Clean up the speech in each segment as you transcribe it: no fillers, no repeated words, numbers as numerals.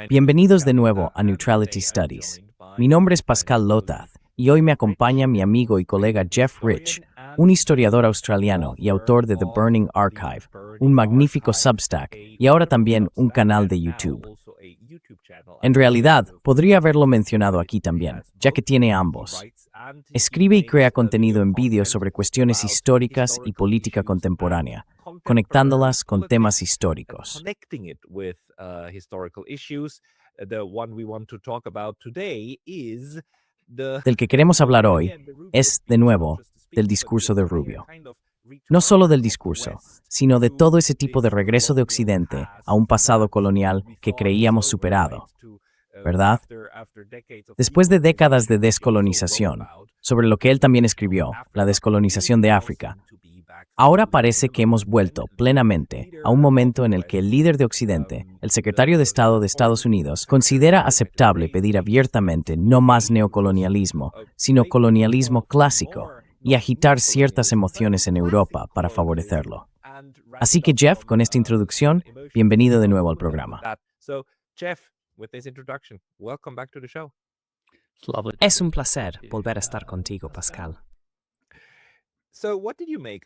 Bienvenidos de nuevo a Neutrality Studies. Mi nombre es Pascal Lotath y hoy me acompaña mi amigo y colega Jeff Rich, un historiador australiano y autor de The Burning Archive, un magnífico Substack y ahora también un canal de YouTube. En realidad, podría haberlo mencionado aquí también, ya que tiene ambos. Escribe y crea contenido en vídeo sobre cuestiones históricas y política contemporánea, conectándolas con temas históricos. Del que queremos hablar hoy es, de nuevo, del discurso de Rubio. No solo del discurso, sino de todo ese tipo de regreso de Occidente a un pasado colonial que creíamos superado, ¿verdad? Después de décadas de descolonización, sobre lo que él también escribió, la descolonización de África, ahora parece que hemos vuelto plenamente a un momento en el que el líder de Occidente, el secretario de Estado de Estados Unidos, considera aceptable pedir abiertamente no más neocolonialismo, sino colonialismo clásico, y agitar ciertas emociones en Europa para favorecerlo. Así que Jeff, con esta introducción, bienvenido de nuevo al programa. Es un placer volver a estar contigo, Pascal.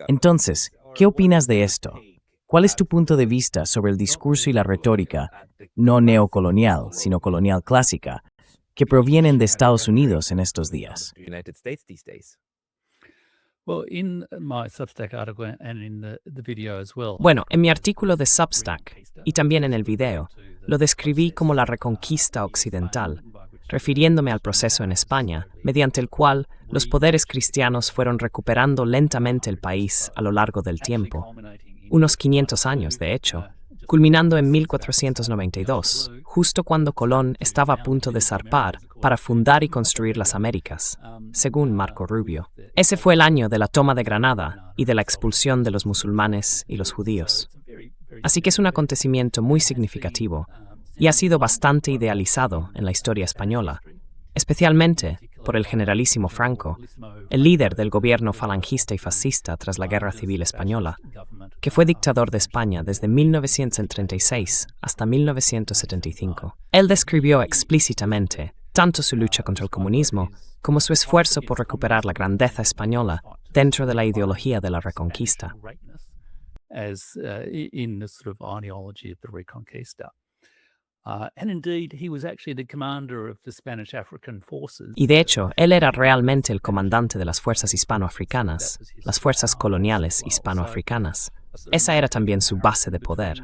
Entonces, ¿qué opinas de esto? ¿Cuál es tu punto de vista sobre el discurso y la retórica, no neocolonial, sino colonial clásica, que provienen de Estados Unidos en estos días? Bueno, en mi artículo de Substack y también en el video, lo describí como la reconquista occidental, refiriéndome al proceso en España, mediante el cual los poderes cristianos fueron recuperando lentamente el país a lo largo del tiempo, unos 500 años de hecho, culminando en 1492, justo cuando Colón estaba a punto de zarpar para fundar y construir las Américas, según Marco Rubio. Ese fue el año de la toma de Granada y de la expulsión de los musulmanes y los judíos. Así que es un acontecimiento muy significativo y ha sido bastante idealizado en la historia española, especialmente por el generalísimo Franco, el líder del gobierno falangista y fascista tras la Guerra Civil Española, que fue dictador de España desde 1936 hasta 1975. Él describió explícitamente tanto su lucha contra el comunismo como su esfuerzo por recuperar la grandeza española dentro de la ideología de la Reconquista. Y de hecho, él era realmente el comandante de las fuerzas hispanoafricanas, las fuerzas coloniales hispanoafricanas. Esa era también su base de poder.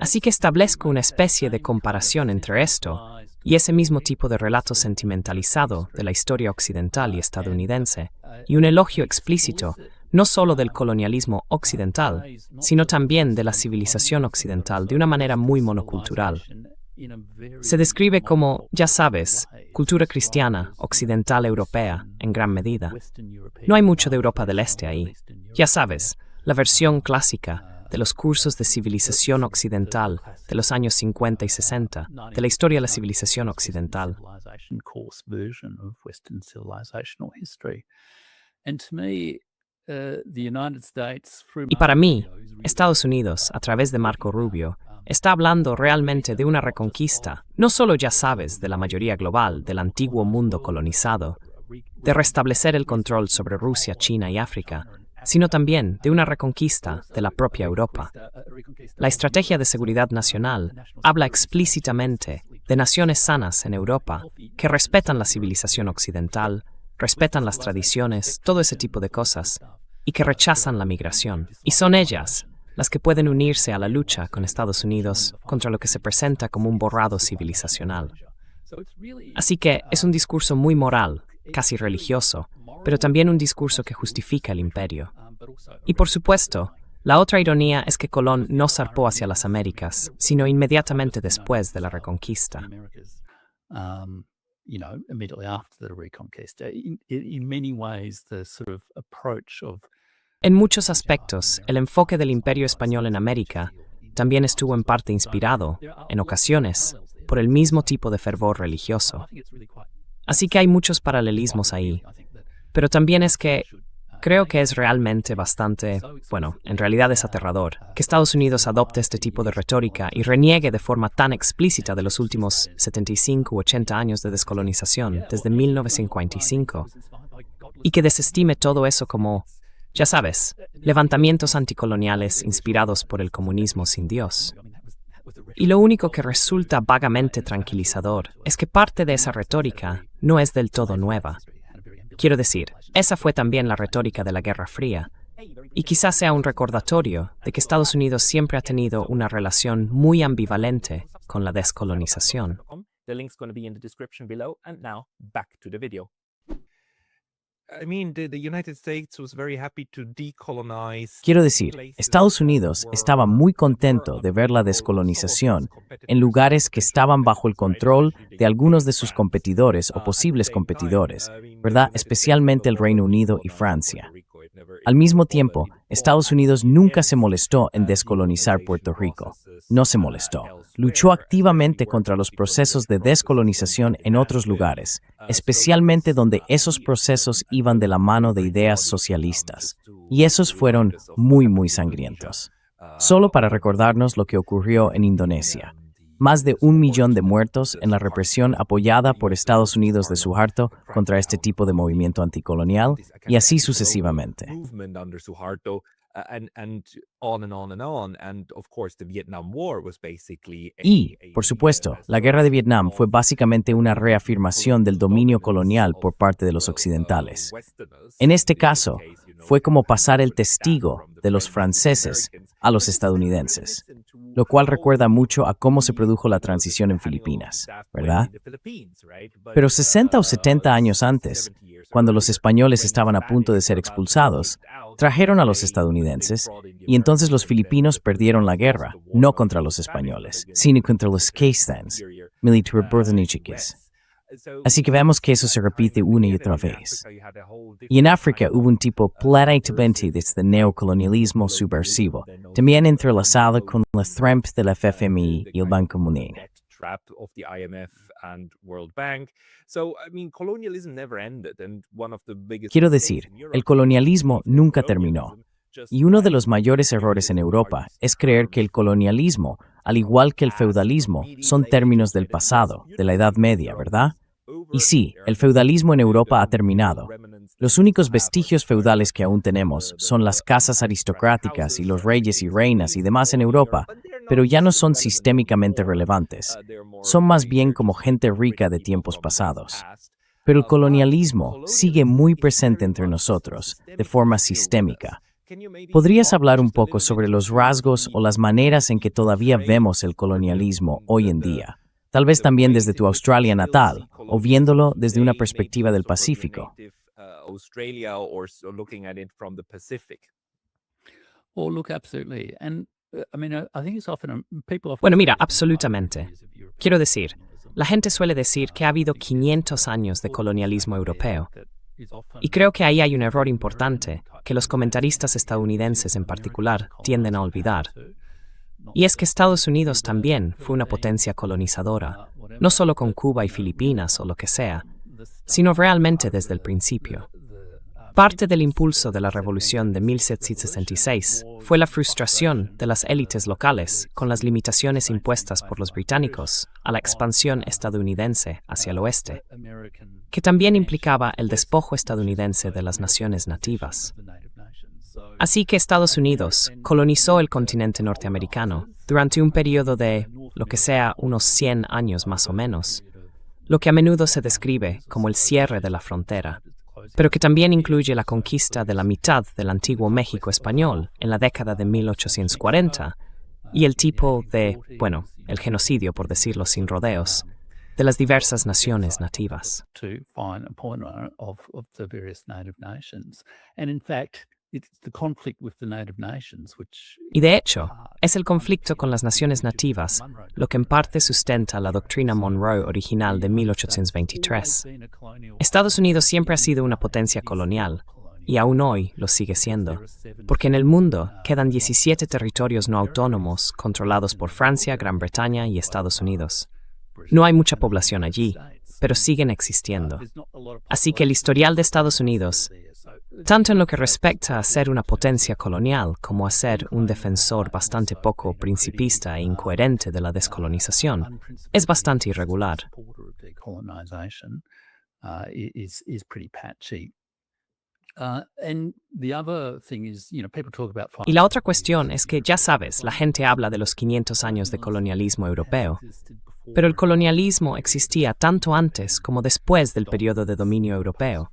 Así que establezco una especie de comparación entre esto y ese mismo tipo de relato sentimentalizado de la historia occidental y estadounidense, y un elogio explícito no solo del colonialismo occidental, sino también de la civilización occidental de una manera muy monocultural. Se describe como, ya sabes, cultura cristiana, occidental europea, en gran medida. No hay mucho de Europa del Este ahí. Ya sabes, la versión clásica de los cursos de civilización occidental de los años 50 y 60, de la historia de la civilización occidental. Y para mí, Estados Unidos, a través de Marco Rubio, está hablando realmente de una reconquista, no solo, ya sabes, de la mayoría global del antiguo mundo colonizado, de restablecer el control sobre Rusia, China y África, sino también de una reconquista de la propia Europa. La estrategia de seguridad nacional habla explícitamente de naciones sanas en Europa que respetan la civilización occidental, respetan las tradiciones, todo ese tipo de cosas, y que rechazan la migración. Y son ellas las que pueden unirse a la lucha con Estados Unidos contra lo que se presenta como un borrado civilizacional. Así que es un discurso muy moral, casi religioso, pero también un discurso que justifica el imperio. Y por supuesto, la otra ironía es que Colón no zarpó hacia las Américas, sino inmediatamente después de la Reconquista. En muchos aspectos, el enfoque del Imperio Español en América también estuvo en parte inspirado, en ocasiones, por el mismo tipo de fervor religioso. Así que hay muchos paralelismos ahí. Pero también es que Creo que es realmente bastante, en realidad es aterrador, que Estados Unidos adopte este tipo de retórica y reniegue de forma tan explícita de los últimos 75 u 80 años de descolonización, desde 1945, y que desestime todo eso como, ya sabes, levantamientos anticoloniales inspirados por el comunismo sin Dios. Y lo único que resulta vagamente tranquilizador es que parte de esa retórica no es del todo nueva. Quiero decir, esa fue también la retórica de la Guerra Fría, y quizás sea un recordatorio de que Estados Unidos siempre ha tenido una relación muy ambivalente con la descolonización. The link's going to be in the description below. And now, back to the video. I mean, the United States was very happy to decolonize. Quiero decir, Estados Unidos estaba muy contento de ver la descolonización en lugares que estaban bajo el control de algunos de sus competidores o posibles competidores, ¿verdad? Especialmente el Reino Unido y Francia. Al mismo tiempo, Estados Unidos nunca se molestó en descolonizar Puerto Rico. No se molestó. Luchó activamente contra los procesos de descolonización en otros lugares, especialmente donde esos procesos iban de la mano de ideas socialistas. Y esos fueron muy sangrientos. Solo para recordarnos lo que ocurrió en Indonesia. Más de 1 millón de muertos en la represión apoyada por Estados Unidos de Suharto contra este tipo de movimiento anticolonial, y así sucesivamente. Y, por supuesto, la Guerra de Vietnam fue básicamente una reafirmación del dominio colonial por parte de los occidentales. En este caso, fue como pasar el testigo de los franceses a los estadounidenses, lo cual recuerda mucho a cómo se produjo la transición en Filipinas, ¿verdad? Pero 60 o 70 años antes, cuando los españoles estaban a punto de ser expulsados, trajeron a los estadounidenses y entonces los filipinos perdieron la guerra, no contra los españoles, sino contra los Caistans, militar británicos. Así que vemos que eso se repite una y otra vez. Y en África hubo un tipo claramente de este neocolonialismo subversivo, también entrelazado con la tramp del FMI y el Banco Mundial. Quiero decir, el colonialismo nunca terminó. Y uno de los mayores errores en Europa es creer que el colonialismo, al igual que el feudalismo, son términos del pasado, de la Edad Media, ¿verdad? Y sí, el feudalismo en Europa ha terminado. Los únicos vestigios feudales que aún tenemos son las casas aristocráticas y los reyes y reinas y demás en Europa, pero ya no son sistémicamente relevantes. Son más bien como gente rica de tiempos pasados. Pero el colonialismo sigue muy presente entre nosotros, de forma sistémica. ¿Podrías hablar un poco sobre los rasgos o las maneras en que todavía vemos el colonialismo hoy en día? Tal vez también desde tu Australia natal, o viéndolo desde una perspectiva del Pacífico. Bueno, mira, absolutamente. Quiero decir, la gente suele decir que ha habido 500 años de colonialismo europeo. Y creo que ahí hay un error importante que los comentaristas estadounidenses en particular tienden a olvidar. Y es que Estados Unidos también fue una potencia colonizadora, no solo con Cuba y Filipinas o lo que sea, sino realmente desde el principio. Parte del impulso de la Revolución de 1766 fue la frustración de las élites locales con las limitaciones impuestas por los británicos a la expansión estadounidense hacia el oeste, que también implicaba el despojo estadounidense de las naciones nativas. Así que Estados Unidos colonizó el continente norteamericano durante un periodo de, lo que sea, unos 100 años más o menos, lo que a menudo se describe como el cierre de la frontera, pero que también incluye la conquista de la mitad del antiguo México español en la década de 1840 y el tipo de, el genocidio, por decirlo sin rodeos, de las diversas naciones nativas. Y de hecho, es el conflicto con las naciones nativas lo que en parte sustenta la doctrina Monroe original de 1823. Estados Unidos siempre ha sido una potencia colonial, y aún hoy lo sigue siendo, porque en el mundo quedan 17 territorios no autónomos controlados por Francia, Gran Bretaña y Estados Unidos. No hay mucha población allí, pero siguen existiendo. Así que el historial de Estados Unidos tanto en lo que respecta a ser una potencia colonial como a ser un defensor bastante poco principista e incoherente de la descolonización, es bastante irregular. Y la otra cuestión es que, ya sabes, la gente habla de los 500 años de colonialismo europeo, pero el colonialismo existía tanto antes como después del periodo de dominio europeo.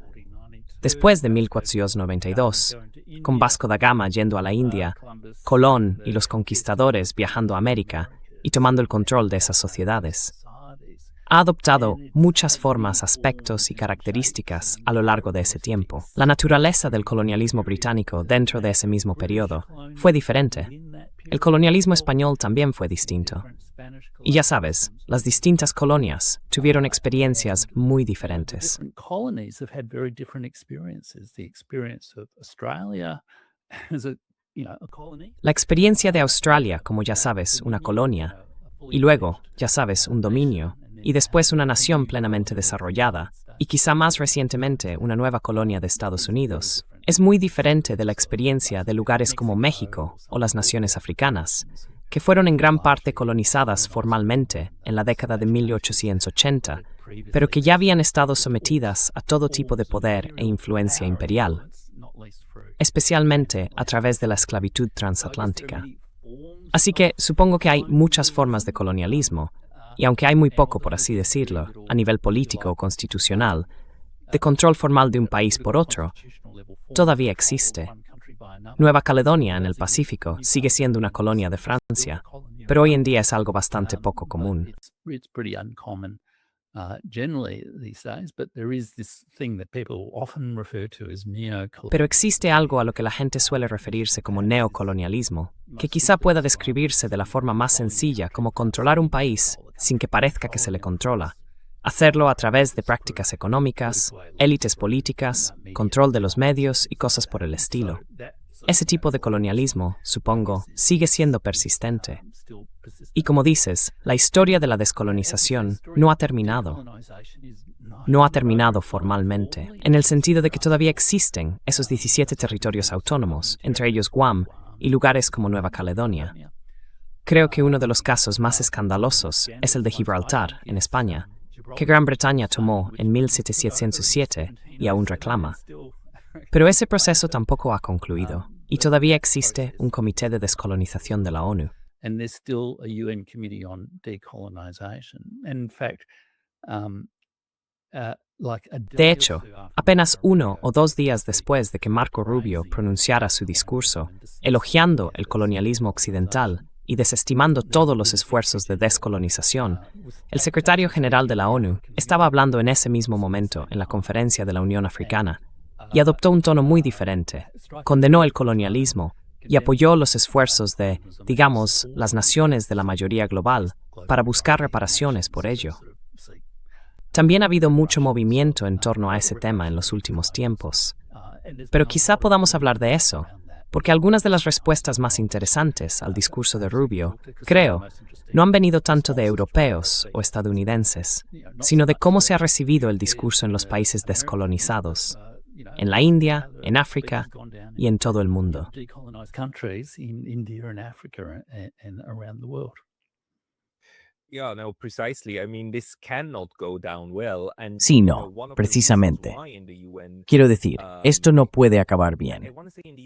Después de 1492, con Vasco da Gama yendo a la India, Colón y los conquistadores viajando a América y tomando el control de esas sociedades, ha adoptado muchas formas, aspectos y características a lo largo de ese tiempo. La naturaleza del colonialismo británico dentro de ese mismo periodo fue diferente. El colonialismo español también fue distinto. Y ya sabes, las distintas colonias tuvieron experiencias muy diferentes. La experiencia de Australia como, ya sabes, una colonia, y luego, ya sabes, un dominio, y después una nación plenamente desarrollada, y quizá más recientemente una nueva colonia de Estados Unidos, es muy diferente de la experiencia de lugares como México o las naciones africanas, que fueron en gran parte colonizadas formalmente en la década de 1880, pero que ya habían estado sometidas a todo tipo de poder e influencia imperial, especialmente a través de la esclavitud transatlántica. Así que supongo que hay muchas formas de colonialismo, y aunque hay muy poco, por así decirlo, a nivel político o constitucional, de control formal de un país por otro, todavía existe. Nueva Caledonia en el Pacífico sigue siendo una colonia de Francia, pero hoy en día es algo bastante poco común. Pero existe algo a lo que la gente suele referirse como neocolonialismo, que quizá pueda describirse de la forma más sencilla como controlar un país sin que parezca que se le controla. Hacerlo a través de prácticas económicas, élites políticas, control de los medios y cosas por el estilo. Ese tipo de colonialismo, supongo, sigue siendo persistente. Y como dices, la historia de la descolonización no ha terminado. No ha terminado formalmente, en el sentido de que todavía existen esos 17 territorios autónomos, entre ellos Guam y lugares como Nueva Caledonia. Creo que uno de los casos más escandalosos es el de Gibraltar, en España, que Gran Bretaña tomó en 1707 y aún reclama. Pero ese proceso tampoco ha concluido, y todavía existe un comité de descolonización de la ONU. De hecho, apenas 1 o 2 días después de que Marco Rubio pronunciara su discurso, elogiando el colonialismo occidental y desestimando todos los esfuerzos de descolonización, el secretario general de la ONU estaba hablando en ese mismo momento en la conferencia de la Unión Africana y adoptó un tono muy diferente. Condenó el colonialismo y apoyó los esfuerzos de, digamos, las naciones de la mayoría global para buscar reparaciones por ello. También ha habido mucho movimiento en torno a ese tema en los últimos tiempos. Pero quizá podamos hablar de eso, porque algunas de las respuestas más interesantes al discurso de Rubio, creo, no han venido tanto de europeos o estadounidenses, sino de cómo se ha recibido el discurso en los países descolonizados, en la India, en África y en todo el mundo. Sí, no, precisamente. Quiero decir, esto no puede acabar bien.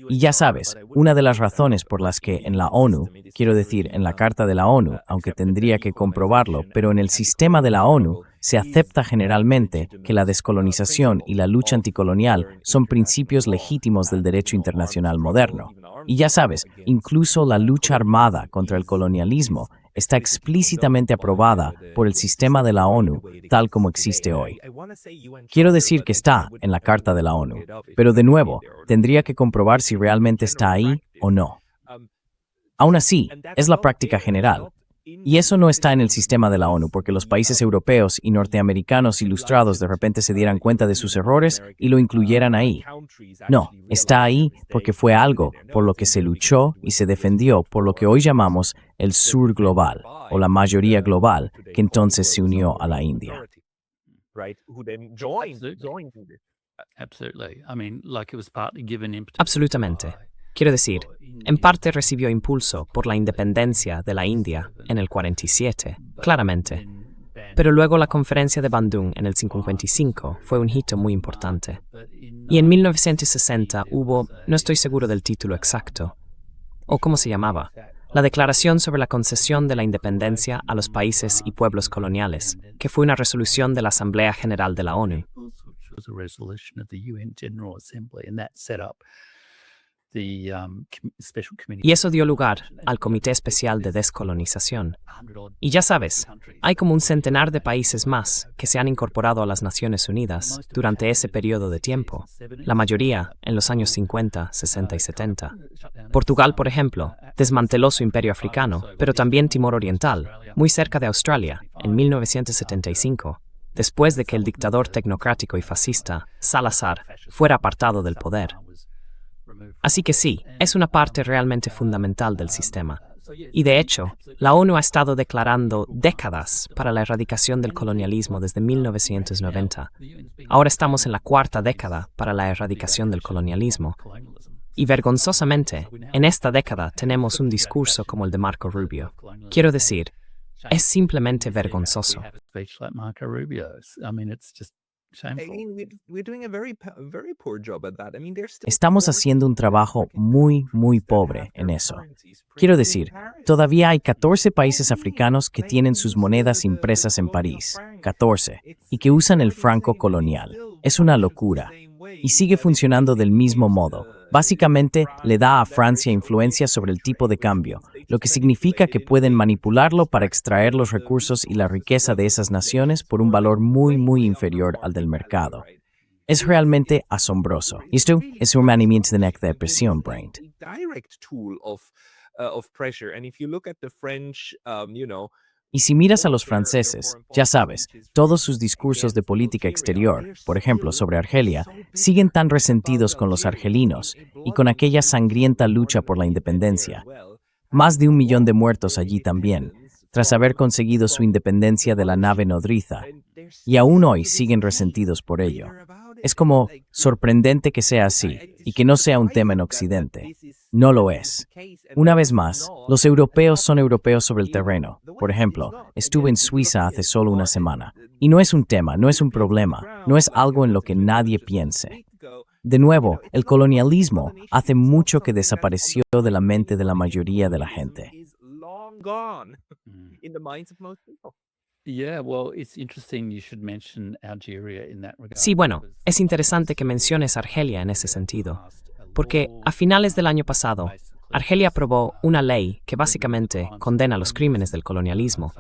Y ya sabes, una de las razones por las que en la ONU, quiero decir, en la Carta de la ONU, aunque tendría que comprobarlo, pero en el sistema de la ONU, se acepta generalmente que la descolonización y la lucha anticolonial son principios legítimos del derecho internacional moderno. Y ya sabes, incluso la lucha armada contra el colonialismo está explícitamente aprobada por el sistema de la ONU, tal como existe hoy. Quiero decir que está en la Carta de la ONU, pero de nuevo, tendría que comprobar si realmente está ahí o no. Aún así, es la práctica general. Y eso no está en el sistema de la ONU porque los países europeos y norteamericanos ilustrados de repente se dieran cuenta de sus errores y lo incluyeran ahí. No, está ahí porque fue algo por lo que se luchó y se defendió por lo que hoy llamamos el sur global o la mayoría global, que entonces se unió a la India. Absolutamente. Quiero decir, en parte recibió impulso por la independencia de la India en el 47, claramente. Pero luego la conferencia de Bandung en el 55 fue un hito muy importante. Y en 1960 hubo, no estoy seguro del título exacto, o cómo se llamaba, la Declaración sobre la concesión de la independencia a los países y pueblos coloniales, que fue una resolución de la Asamblea General de la ONU. Y eso dio lugar al Comité Especial de Descolonización. Y ya sabes, hay como un centenar de países más que se han incorporado a las Naciones Unidas durante ese periodo de tiempo, la mayoría en los años 50, 60 y 70. Portugal, por ejemplo, desmanteló su imperio africano, pero también Timor Oriental, muy cerca de Australia, en 1975, después de que el dictador tecnocrático y fascista, Salazar, fuera apartado del poder. Así que sí, es una parte realmente fundamental del sistema. Y de hecho, la ONU ha estado declarando décadas para la erradicación del colonialismo desde 1990. Ahora estamos en la cuarta década para la erradicación del colonialismo. Y vergonzosamente, en esta década tenemos un discurso como el de Marco Rubio. Quiero decir, es simplemente vergonzoso. Estamos haciendo un trabajo muy, muy pobre en eso. Quiero decir, todavía hay 14 países africanos que tienen sus monedas impresas en París, 14, y que usan el franco colonial. Es una locura. Y sigue funcionando del mismo modo. Básicamente, le da a Francia influencia sobre el tipo de cambio, lo que significa que pueden manipularlo para extraer los recursos y la riqueza de esas naciones por un valor muy, muy inferior al del mercado. Es realmente asombroso. Y esto es un manimiento de presión, Brain. Y si miras a los franceses, ya sabes, todos sus discursos de política exterior, por ejemplo sobre Argelia, siguen tan resentidos con los argelinos y con aquella sangrienta lucha por la independencia. Más de 1 millón de muertos allí también, tras haber conseguido su independencia de la nave nodriza, y aún hoy siguen resentidos por ello. Es como sorprendente que sea así, y que no sea un tema en Occidente. No lo es. Una vez más, los europeos son europeos sobre el terreno. Por ejemplo, estuve en Suiza hace solo una semana. Y no es un tema, no es un problema, no es algo en lo que nadie piense. De nuevo, el colonialismo hace mucho que desapareció de la mente de la mayoría de la gente. Sí, bueno, es interesante que menciones Argelia en ese sentido, porque a finales del año pasado, Argelia aprobó una ley que básicamente condena los crímenes del colonialismo.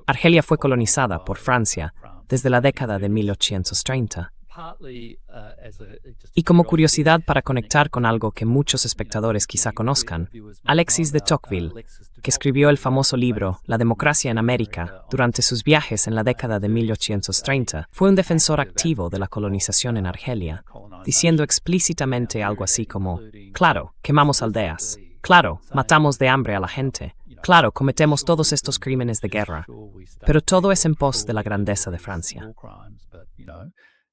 Argelia fue colonizada por Francia desde la década de 1830. Y como curiosidad para conectar con algo que muchos espectadores quizá conozcan, Alexis de Tocqueville, que escribió el famoso libro La democracia en América durante sus viajes en la década de 1830, fue un defensor activo de la colonización en Argelia, diciendo explícitamente algo así como: claro, quemamos aldeas, claro, matamos de hambre a la gente, claro, cometemos todos estos crímenes de guerra, pero todo es en pos de la grandeza de Francia.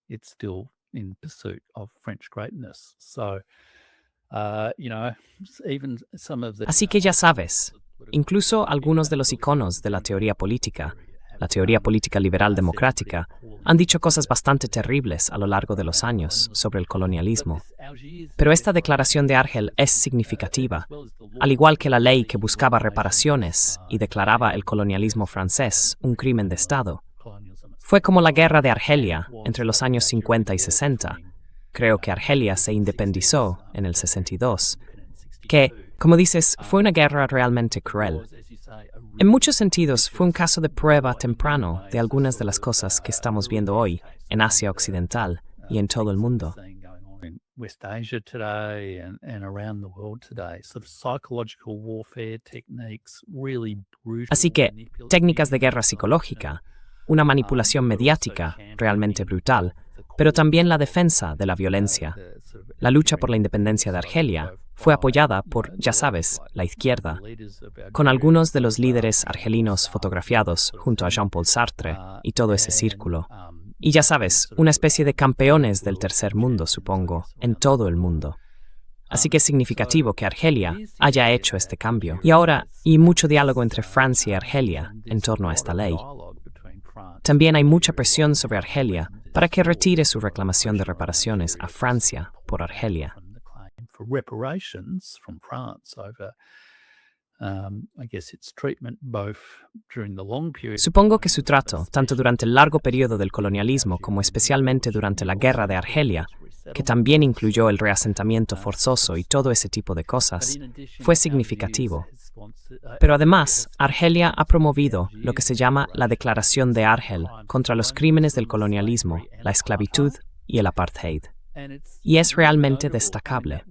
It's still in pursuit of French greatness. Así que ya sabes, incluso algunos de los iconos de la teoría política liberal democrática, han dicho cosas bastante terribles a lo largo de los años sobre el colonialismo. Pero esta declaración de Argel es significativa, al igual que la ley que buscaba reparaciones y declaraba el colonialismo francés un crimen de Estado. Fue como la guerra de Argelia entre los años 50 y 60. Creo que Argelia se independizó en el 62. Que, como dices, fue una guerra realmente cruel. En muchos sentidos, fue un caso de prueba temprano de algunas de las cosas que estamos viendo hoy en Asia Occidental y en todo el mundo. Así que, técnicas de guerra psicológica, una manipulación mediática realmente brutal, pero también la defensa de la violencia. La lucha por la independencia de Argelia fue apoyada por, ya sabes, la izquierda, con algunos de los líderes argelinos fotografiados junto a Jean-Paul Sartre y todo ese círculo. Y ya sabes, una especie de campeones del tercer mundo, supongo, en todo el mundo. Así que es significativo que Argelia haya hecho este cambio. Y ahora, hay mucho diálogo entre Francia y Argelia en torno a esta ley. También hay mucha presión sobre Argelia para que retire su reclamación de reparaciones a Francia por Argelia. For reparations from France over, I guess, its treatment both during the long period. Supongo que su trato, tanto durante el largo periodo del colonialismo como especialmente durante la Guerra de Argelia, que también incluyó el reasentamiento forzoso y todo ese tipo de cosas, fue significativo. Pero además, Argelia ha promovido lo que se llama la Declaración de Argel contra los crímenes del colonialismo, la esclavitud y el apartheid. Y es realmente destacable.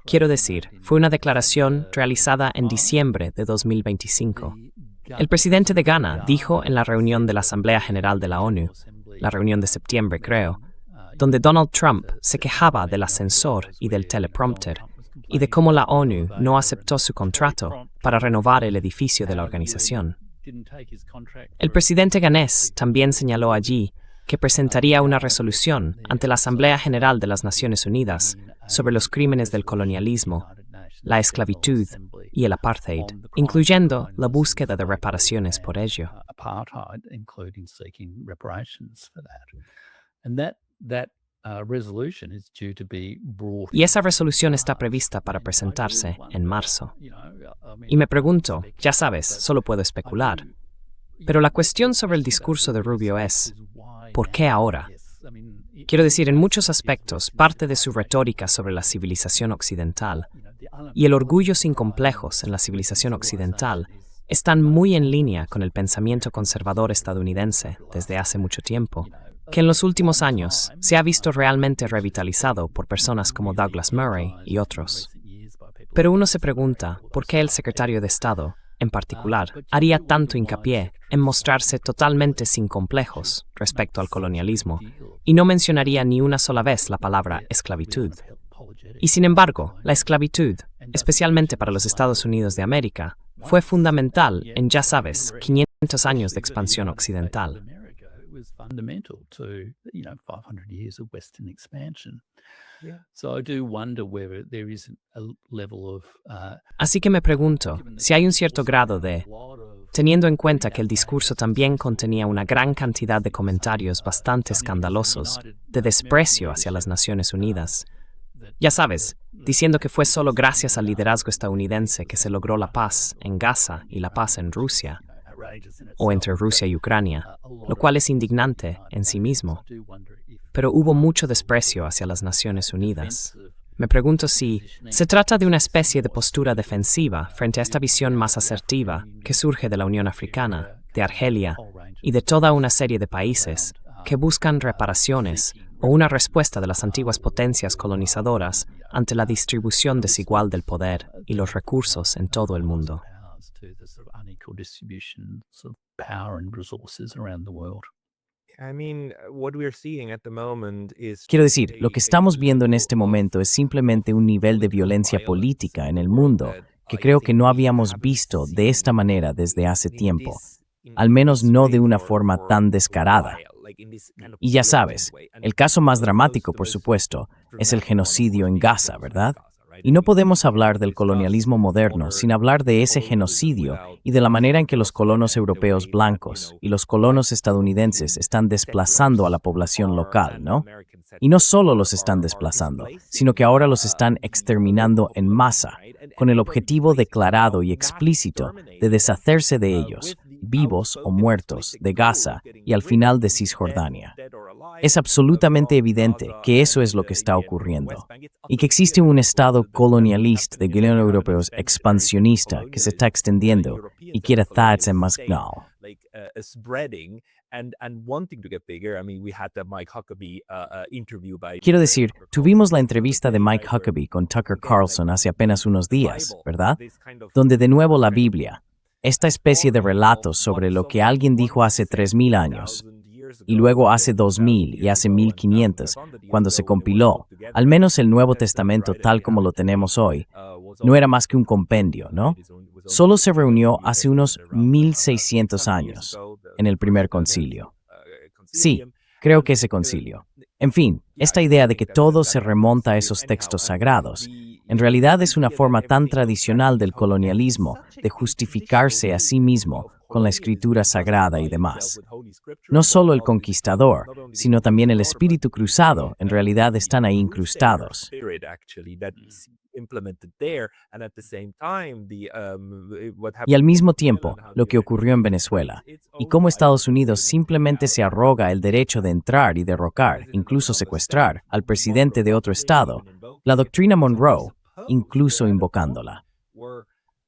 Quiero decir, fue una declaración realizada en diciembre de 2025. El presidente de Ghana dijo en la reunión de la Asamblea General de la ONU, la reunión de septiembre creo, donde Donald Trump se quejaba del ascensor y del teleprompter, y de cómo la ONU no aceptó su contrato para renovar el edificio de la organización. El presidente ganés también señaló allí que presentaría una resolución ante la Asamblea General de las Naciones Unidas sobre los crímenes del colonialismo, la esclavitud y el apartheid, incluyendo la búsqueda de reparaciones por ello. Y esa resolución está prevista para presentarse en marzo. Y me pregunto, ya sabes, solo puedo especular, pero la cuestión sobre el discurso de Rubio es, ¿por qué ahora? Quiero decir, en muchos aspectos, parte de su retórica sobre la civilización occidental y el orgullo sin complejos en la civilización occidental están muy en línea con el pensamiento conservador estadounidense desde hace mucho tiempo, que en los últimos años se ha visto realmente revitalizado por personas como Douglas Murray y otros. Pero uno se pregunta por qué el secretario de Estado, en particular, haría tanto hincapié en mostrarse totalmente sin complejos respecto al colonialismo y no mencionaría ni una sola vez la palabra esclavitud. Y sin embargo, la esclavitud, especialmente para los Estados Unidos de América, fue fundamental en, ya sabes, 500 años de expansión occidental. Así que me pregunto si hay un cierto grado de, teniendo en cuenta que el discurso también contenía una gran cantidad de comentarios bastante escandalosos, de desprecio hacia las Naciones Unidas. Ya sabes, diciendo que fue solo gracias al liderazgo estadounidense que se logró la paz en Gaza y la paz en Rusia, o entre Rusia y Ucrania, lo cual es indignante en sí mismo. Pero hubo mucho desprecio hacia las Naciones Unidas. Me pregunto si se trata de una especie de postura defensiva frente a esta visión más asertiva que surge de la Unión Africana, de Argelia y de toda una serie de países que buscan reparaciones o una respuesta de las antiguas potencias colonizadoras ante la distribución desigual del poder y los recursos en todo el mundo. Quiero decir, lo que estamos viendo en este momento es simplemente un nivel de violencia política en el mundo que creo que no habíamos visto de esta manera desde hace tiempo, al menos no de una forma tan descarada. Y ya sabes, el caso más dramático, por supuesto, es el genocidio en Gaza, ¿verdad? Y no podemos hablar del colonialismo moderno sin hablar de ese genocidio y de la manera en que los colonos europeos blancos y los colonos estadounidenses están desplazando a la población local, ¿no? Y no solo los están desplazando, sino que ahora los están exterminando en masa, con el objetivo declarado y explícito de deshacerse de ellos, vivos o muertos, de Gaza y al final de Cisjordania. Es absolutamente evidente que eso es lo que está ocurriendo y que existe un estado colonialista de guión europeos expansionista que se está extendiendo y quiere hacerse más grande. Quiero decir, tuvimos la entrevista de Mike Huckabee con Tucker Carlson hace apenas unos días, ¿verdad? Donde de nuevo la Biblia, esta especie de relatos sobre lo que alguien dijo hace 3,000 años, y luego hace 2,000 y hace 1,500, cuando se compiló, al menos el Nuevo Testamento tal como lo tenemos hoy, no era más que un compendio, ¿no? Solo se reunió hace unos 1,600 años, en el primer concilio. Sí, Creo que ese concilio. En fin, esta idea de que todo se remonta a esos textos sagrados, en realidad es una forma tan tradicional del colonialismo de justificarse a sí mismo con la escritura sagrada y demás. No solo el conquistador, sino también el espíritu cruzado, en realidad están ahí incrustados. Y al mismo tiempo, lo que ocurrió en Venezuela, y cómo Estados Unidos simplemente se arroga el derecho de entrar y derrocar, incluso secuestrar, al presidente de otro estado, la doctrina Monroe, incluso invocándola.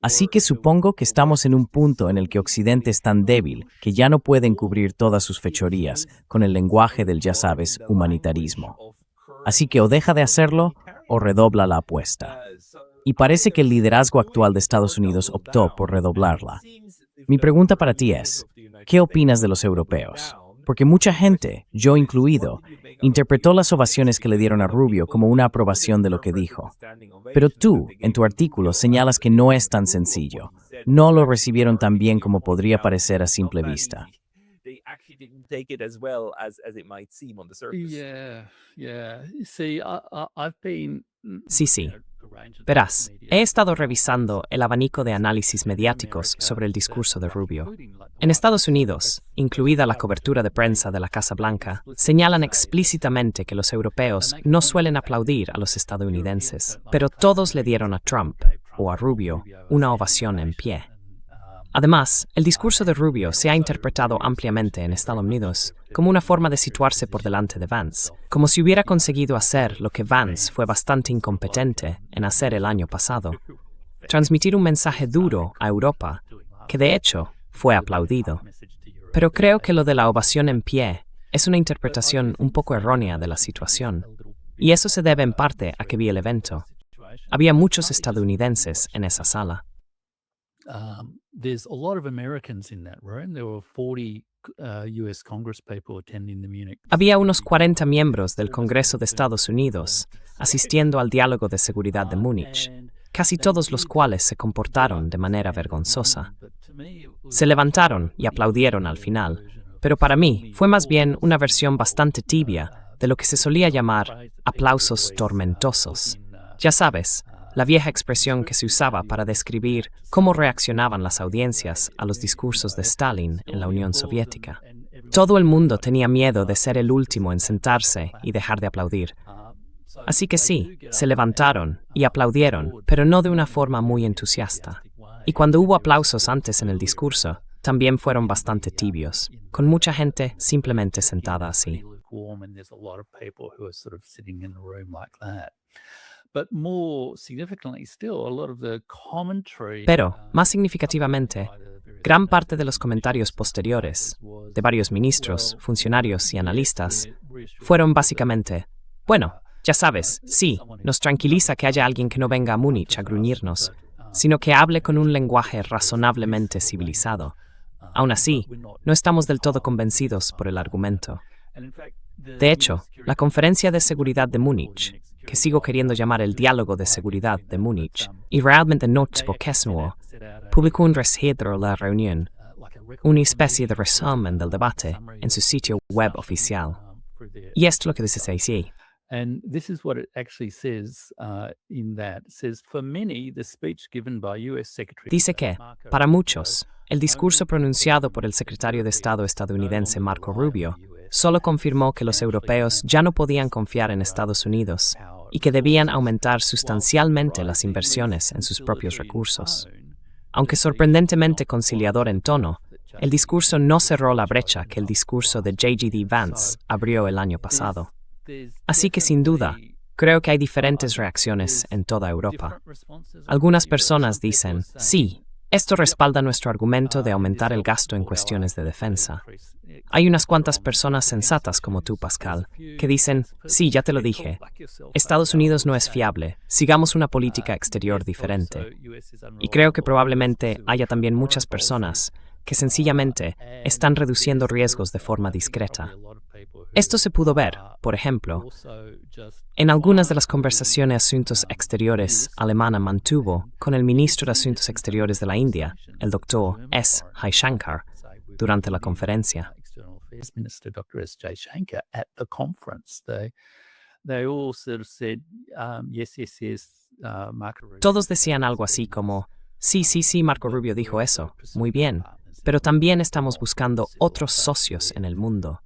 Así que supongo que estamos en un punto en el que Occidente es tan débil que ya no puede encubrir todas sus fechorías con el lenguaje del, ya sabes, humanitarismo. Así que o deja de hacerlo o redobla la apuesta. Y parece que el liderazgo actual de Estados Unidos optó por redoblarla. Mi pregunta para ti es, ¿qué opinas de los europeos? Porque mucha gente, yo incluido, interpretó las ovaciones que le dieron a Rubio como una aprobación de lo que dijo. Pero tú, en tu artículo, señalas que no es tan sencillo. No lo recibieron tan bien como podría parecer a simple vista. Sí. Verás, he estado revisando el abanico de análisis mediáticos sobre el discurso de Rubio. En Estados Unidos, incluida la cobertura de prensa de la Casa Blanca, señalan explícitamente que los europeos no suelen aplaudir a los estadounidenses, pero todos le dieron a Trump, o a Rubio, una ovación en pie. Además, el discurso de Rubio se ha interpretado ampliamente en Estados Unidos como una forma de situarse por delante de Vance, como si hubiera conseguido hacer lo que Vance fue bastante incompetente en hacer el año pasado: transmitir un mensaje duro a Europa, que de hecho fue aplaudido. Pero creo que lo de la ovación en pie es una interpretación un poco errónea de la situación, y eso se debe en parte a que vi el evento. Había muchos estadounidenses en esa sala. There's a lot of Americans in that room. There were 40 US Congresspeople attending the Munich. Había unos 40 miembros del Congreso de Estados Unidos asistiendo al diálogo de seguridad de Múnich, casi todos los cuales se comportaron de manera vergonzosa. Se levantaron y aplaudieron al final, pero para mí fue más bien una versión bastante tibia de lo que se solía llamar aplausos tormentosos. Ya sabes, la vieja expresión que se usaba para describir cómo reaccionaban las audiencias a los discursos de Stalin en la Unión Soviética. Todo el mundo tenía miedo de ser el último en sentarse y dejar de aplaudir. Así que sí, se levantaron y aplaudieron, pero no de una forma muy entusiasta. Y cuando hubo aplausos antes en el discurso, también fueron bastante tibios, con mucha gente simplemente sentada así. Pero, más significativamente, gran parte de los comentarios posteriores, de varios ministros, funcionarios y analistas, fueron básicamente: bueno, ya sabes, sí, nos tranquiliza que haya alguien que no venga a Múnich a gruñirnos, sino que hable con un lenguaje razonablemente civilizado. Aún así, no estamos del todo convencidos por el argumento. De hecho, la Conferencia de Seguridad de Múnich, que sigo queriendo llamar el Diálogo de Seguridad de Múnich, y realmente no Kesnuo, publicó un registro de la reunión, una especie de resumen del debate, en su sitio web oficial. Y esto es lo que dice así. And this is what it actually says in that. It says, for many, the speech given by US Secretary Dice que, para muchos, el discurso pronunciado por el secretario de Estado estadounidense Marco Rubio solo confirmó que los europeos ya no podían confiar en Estados Unidos y que debían aumentar sustancialmente las inversiones en sus propios recursos. Aunque sorprendentemente conciliador en tono, el discurso no cerró la brecha que el discurso de J.G.D. Vance abrió el año pasado. Así que sin duda, creo que hay diferentes reacciones en toda Europa. Algunas personas dicen, sí, esto respalda nuestro argumento de aumentar el gasto en cuestiones de defensa. Hay unas cuantas personas sensatas como tú, Pascal, que dicen, sí, ya te lo dije, Estados Unidos no es fiable, sigamos una política exterior diferente. Y creo que probablemente haya también muchas personas que sencillamente están reduciendo riesgos de forma discreta. Esto se pudo ver, por ejemplo, en algunas de las conversaciones de asuntos exteriores alemana mantuvo con el ministro de Asuntos Exteriores de la India, el doctor S. Jaishankar, durante la conferencia. Minister Dr. S.J. Shankar at the conference. They all sort of said, yes, Marco Rubio. Todos decían algo así como, sí, Marco Rubio dijo eso, muy bien, pero también estamos buscando otros socios en el mundo.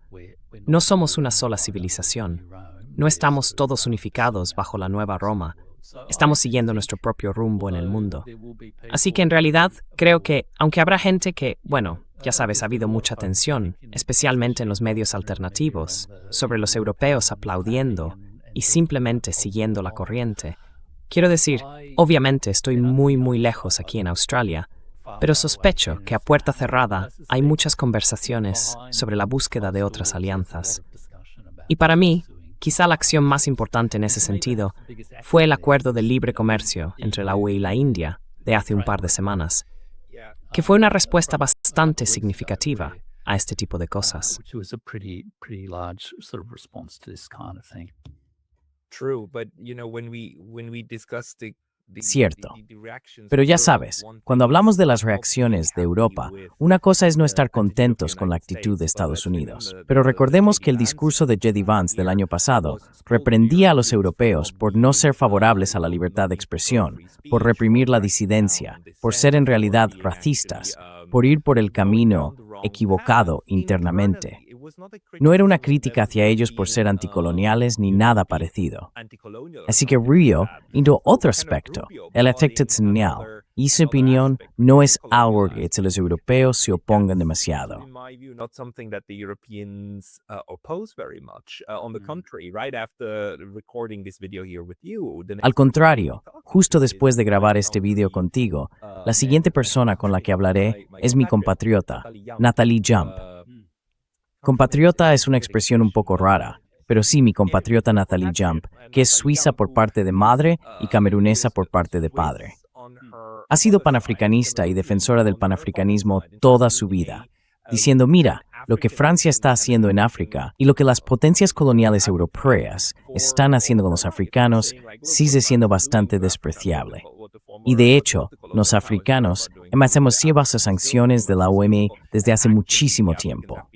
No somos una sola civilización. No estamos todos unificados bajo la nueva Roma. Estamos siguiendo nuestro propio rumbo en el mundo. Así que en realidad creo que, aunque habrá gente que, bueno, ya sabes, ha habido mucha tensión, especialmente en los medios alternativos, sobre los europeos aplaudiendo y simplemente siguiendo la corriente. Quiero decir, obviamente estoy muy lejos aquí en Australia, pero sospecho que a puerta cerrada hay muchas conversaciones sobre la búsqueda de otras alianzas. Y para mí, quizá la acción más importante en ese sentido fue el acuerdo de libre comercio entre la UE y la India de hace un par de semanas, que fue una respuesta bastante significativa a este tipo de cosas. Which was a pretty large sort of response to this kind of thing. True, but when we discuss Cierto. Pero ya sabes, cuando hablamos de las reacciones de Europa, una cosa es no estar contentos con la actitud de Estados Unidos. Pero recordemos que el discurso de J.D. Vance del año pasado reprendía a los europeos por no ser favorables a la libertad de expresión, por reprimir la disidencia, por ser en realidad racistas, por ir por el camino equivocado internamente. No era una crítica hacia ellos por ser anticoloniales ni nada parecido. Así que Rubio dio otro aspecto, el efecto señal, y su opinión no es algo que los europeos se opongan demasiado. Al contrario, justo después de grabar este video contigo, la siguiente persona con la que hablaré es mi compatriota, Natalie Jump. Compatriota es una expresión un poco rara, pero sí mi compatriota Natalie Jump, que es suiza por parte de madre y camerunesa por parte de padre. Ha sido panafricanista y defensora del panafricanismo toda su vida, diciendo, mira, lo que Francia está haciendo en África y lo que las potencias coloniales europeas están haciendo con los africanos sigue siendo bastante despreciable. Y de hecho, los africanos hemos sido bajo sanciones de la OMS desde hace muchísimo tiempo.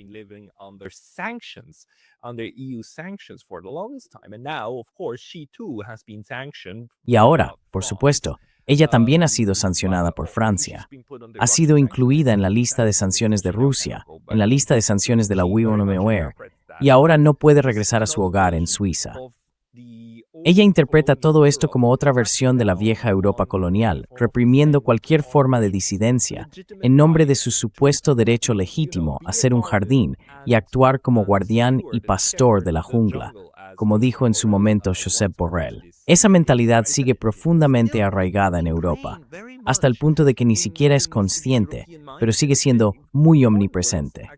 Y ahora, por supuesto, ella también ha sido sancionada por Francia. Ha sido incluida en la lista de sanciones de Rusia, en la lista de sanciones de la UE, y ahora no puede regresar a su hogar en Suiza. Ella interpreta todo esto como otra versión de la vieja Europa colonial, reprimiendo cualquier forma de disidencia, en nombre de su supuesto derecho legítimo a ser un jardín y actuar como guardián y pastor de la jungla, como dijo en su momento Josep Borrell. Esa mentalidad sigue profundamente arraigada en Europa, hasta el punto de que ni siquiera es consciente, pero sigue siendo muy omnipresente.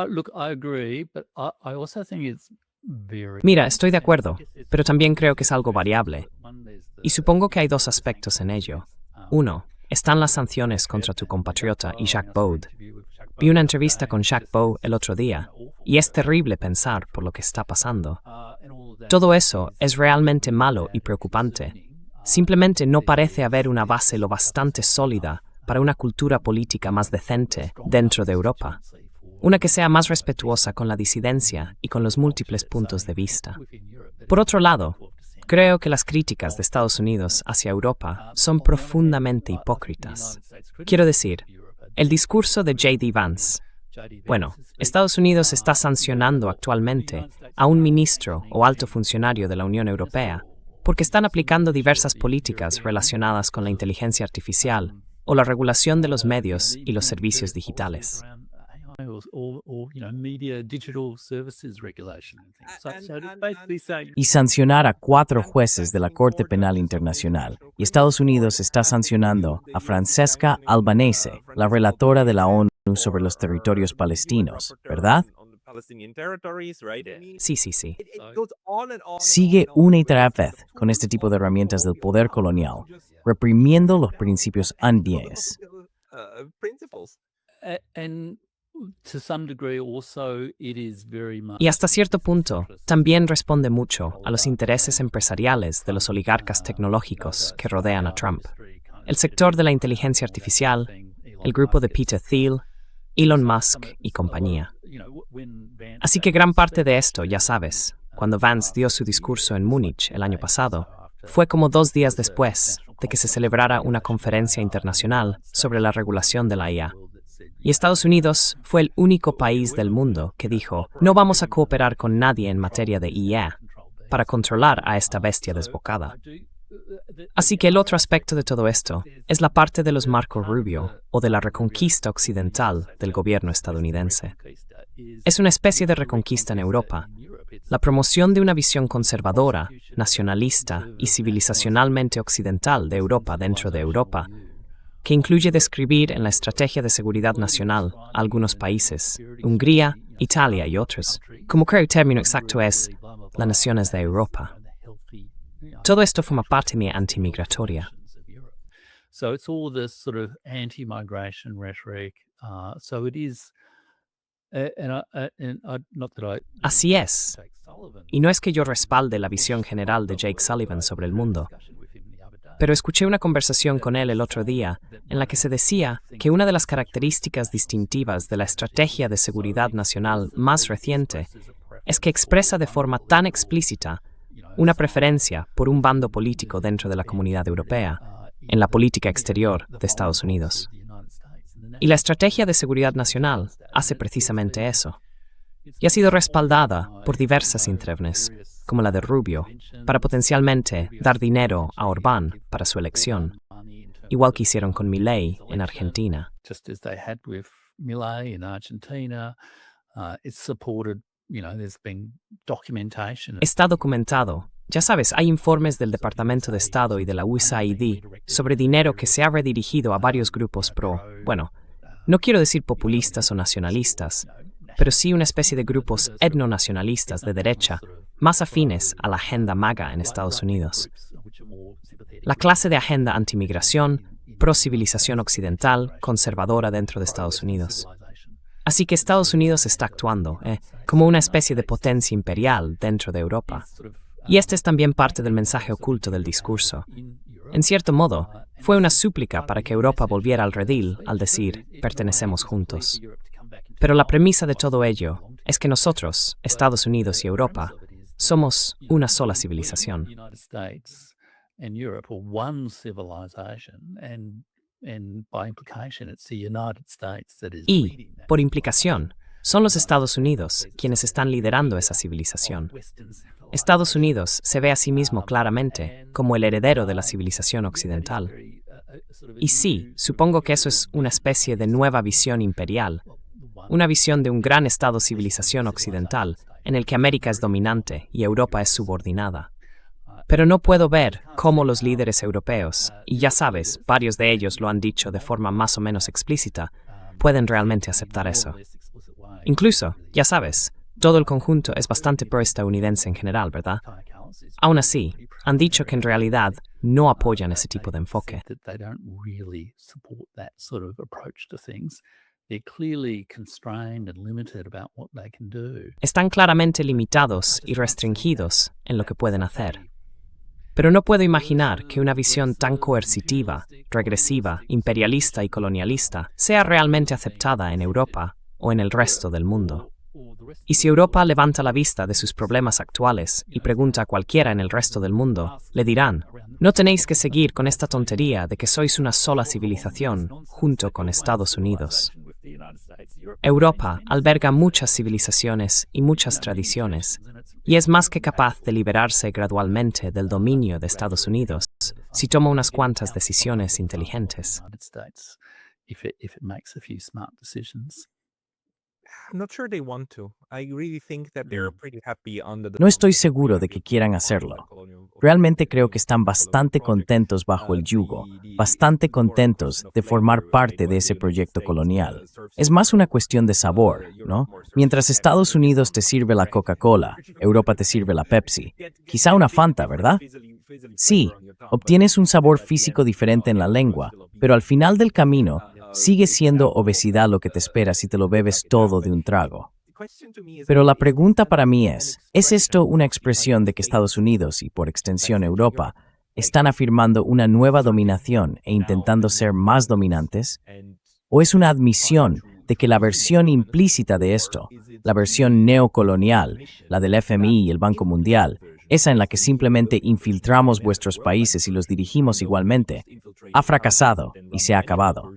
Look, I agree, but I also think it's very... Mira, estoy de acuerdo, pero también creo que es algo variable. Y supongo que hay dos aspectos en ello. Uno, están las sanciones contra tu compatriota Jacques Baud. Vi una entrevista con Jacques Baud el otro día, y es terrible pensar por lo que está pasando. Todo eso es realmente malo y preocupante. Simplemente no parece haber una base lo bastante sólida para una cultura política más decente dentro de Europa. Una que sea más respetuosa con la disidencia y con los múltiples puntos de vista. Por otro lado, creo que las críticas de Estados Unidos hacia Europa son profundamente hipócritas. Quiero decir, el discurso de J.D. Vance. Bueno, Estados Unidos está sancionando actualmente a un ministro o alto funcionario de la Unión Europea porque están aplicando diversas políticas relacionadas con la inteligencia artificial o la regulación de los medios y los servicios digitales. Y sancionar a 4 jueces de la Corte Penal Internacional. Y Estados Unidos está sancionando a Francesca Albanese, la relatora de la ONU sobre los territorios palestinos, ¿verdad? Sí. Sigue una y otra vez con este tipo de herramientas del poder colonial, reprimiendo los principios andies. Y hasta cierto punto, también responde mucho a los intereses empresariales de los oligarcas tecnológicos que rodean a Trump. El sector de la inteligencia artificial, el grupo de Peter Thiel, Elon Musk y compañía. Así que gran parte de esto, ya sabes, cuando Vance dio su discurso en Múnich el año pasado, fue como 2 días después de que se celebrara una conferencia internacional sobre la regulación de la IA. Y Estados Unidos fue el único país del mundo que dijo, no vamos a cooperar con nadie en materia de IA para controlar a esta bestia desbocada. Así que el otro aspecto de todo esto es la parte de los Marco Rubio o de la reconquista occidental del gobierno estadounidense. Es una especie de reconquista en Europa, la promoción de una visión conservadora, nacionalista y civilizacionalmente occidental de Europa dentro de Europa, que incluye describir en la Estrategia de Seguridad Nacional a algunos países, Hungría, Italia y otros, como creo el término exacto es, las naciones de Europa. Todo esto forma parte de mi antimigratoria. So it's all this sort of anti-migration rhetoric. So it is, not that I. Así es. Y no es que yo respalde la visión general de Jake Sullivan sobre el mundo, pero escuché una conversación con él el otro día en la que se decía que una de las características distintivas de la Estrategia de Seguridad Nacional más reciente es que expresa de forma tan explícita una preferencia por un bando político dentro de la Comunidad Europea, en la política exterior de Estados Unidos. Y la Estrategia de Seguridad Nacional hace precisamente eso. Y ha sido respaldada por diversas intervenciones, como la de Rubio, para potencialmente dar dinero a Orbán para su elección, igual que hicieron con Milei en Argentina. Just as they had with Milei in Argentina, it's supported, there's been documentation. Está documentado. Ya sabes, hay informes del Departamento de Estado y de la USAID sobre dinero que se ha redirigido a varios grupos no quiero decir populistas o nacionalistas, pero sí una especie de grupos etnonacionalistas de derecha, más afines a la agenda MAGA en Estados Unidos. La clase de agenda antimigración, pro-civilización occidental, conservadora dentro de Estados Unidos. Así que Estados Unidos está actuando como una especie de potencia imperial dentro de Europa. Y este es también parte del mensaje oculto del discurso. En cierto modo, fue una súplica para que Europa volviera al redil al decir, pertenecemos juntos. Pero la premisa de todo ello es que nosotros, Estados Unidos y Europa, somos una sola civilización. Y, por implicación, son los Estados Unidos quienes están liderando esa civilización. Estados Unidos se ve a sí mismo claramente como el heredero de la civilización occidental. Y sí, supongo que eso es una especie de nueva visión imperial, una visión de un gran Estado civilización occidental en el que América es dominante y Europa es subordinada. Pero no puedo ver cómo los líderes europeos, y ya sabes, varios de ellos lo han dicho de forma más o menos explícita, pueden realmente aceptar eso. Incluso, ya sabes, todo el conjunto es bastante pro-estadounidense en general, ¿verdad? Aún así, han dicho que en realidad no apoyan ese tipo de enfoque. Están claramente limitados y restringidos en lo que pueden hacer. Pero no puedo imaginar que una visión tan coercitiva, regresiva, imperialista y colonialista sea realmente aceptada en Europa o en el resto del mundo. Y si Europa levanta la vista de sus problemas actuales y pregunta a cualquiera en el resto del mundo, le dirán, no tenéis que seguir con esta tontería de que sois una sola civilización junto con Estados Unidos. Europa alberga muchas civilizaciones y muchas tradiciones, y es más que capaz de liberarse gradualmente del dominio de Estados Unidos si toma unas cuantas decisiones inteligentes. No estoy seguro de que quieran hacerlo. Realmente creo que están bastante contentos bajo el yugo, bastante contentos de formar parte de ese proyecto colonial. Es más una cuestión de sabor, ¿no? Mientras Estados Unidos te sirve la Coca-Cola, Europa te sirve la Pepsi. Quizá una Fanta, ¿verdad? Sí, obtienes un sabor físico diferente en la lengua, pero al final del camino, sigue siendo obesidad lo que te espera si te lo bebes todo de un trago. Pero la pregunta para mí ¿es esto una expresión de que Estados Unidos y por extensión Europa están afirmando una nueva dominación e intentando ser más dominantes? ¿O es una admisión de que la versión implícita de esto, la versión neocolonial, la del FMI y el Banco Mundial, esa en la que simplemente infiltramos vuestros países y los dirigimos igualmente, ha fracasado y se ha acabado?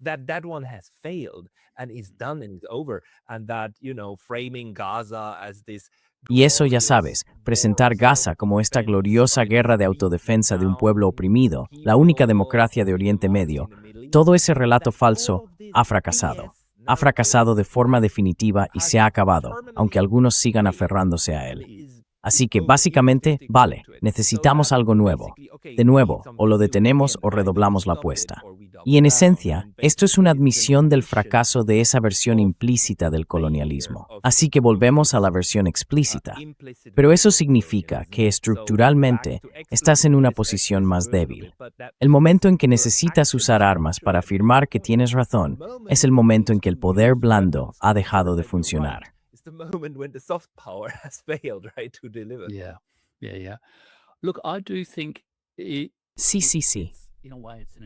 That one has failed and is done and is over, and that, framing Gaza as this Y eso ya sabes, presentar Gaza como esta gloriosa guerra de autodefensa de un pueblo oprimido, la única democracia de Oriente Medio, todo ese relato falso ha fracasado. Ha fracasado de forma definitiva y se ha acabado, aunque algunos sigan aferrándose a él. Así que básicamente, vale, necesitamos algo nuevo. De nuevo, o lo detenemos o redoblamos la apuesta. Y en esencia, esto es una admisión del fracaso de esa versión implícita del colonialismo. Así que volvemos a la versión explícita. Pero eso significa que estructuralmente estás en una posición más débil. El momento en que necesitas usar armas para afirmar que tienes razón es el momento en que el poder blando ha dejado de funcionar. It's the moment when the soft power has failed, right, to deliver. Yeah. Look, I do think Sí.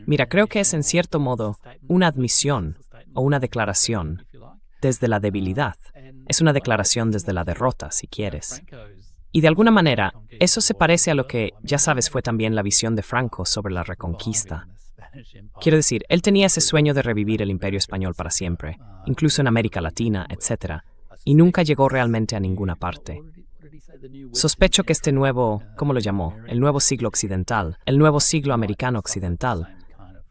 Mira, creo que es en cierto modo una admisión o una declaración desde la debilidad. Es una declaración desde la derrota, si quieres. Y de alguna manera, eso se parece a lo que, ya sabes, fue también la visión de Franco sobre la reconquista. Quiero decir, él tenía ese sueño de revivir el Imperio Español para siempre, incluso en América Latina, etc., y nunca llegó realmente a ninguna parte. Sospecho que este nuevo, ¿cómo lo llamó? El nuevo siglo occidental, el nuevo siglo americano occidental,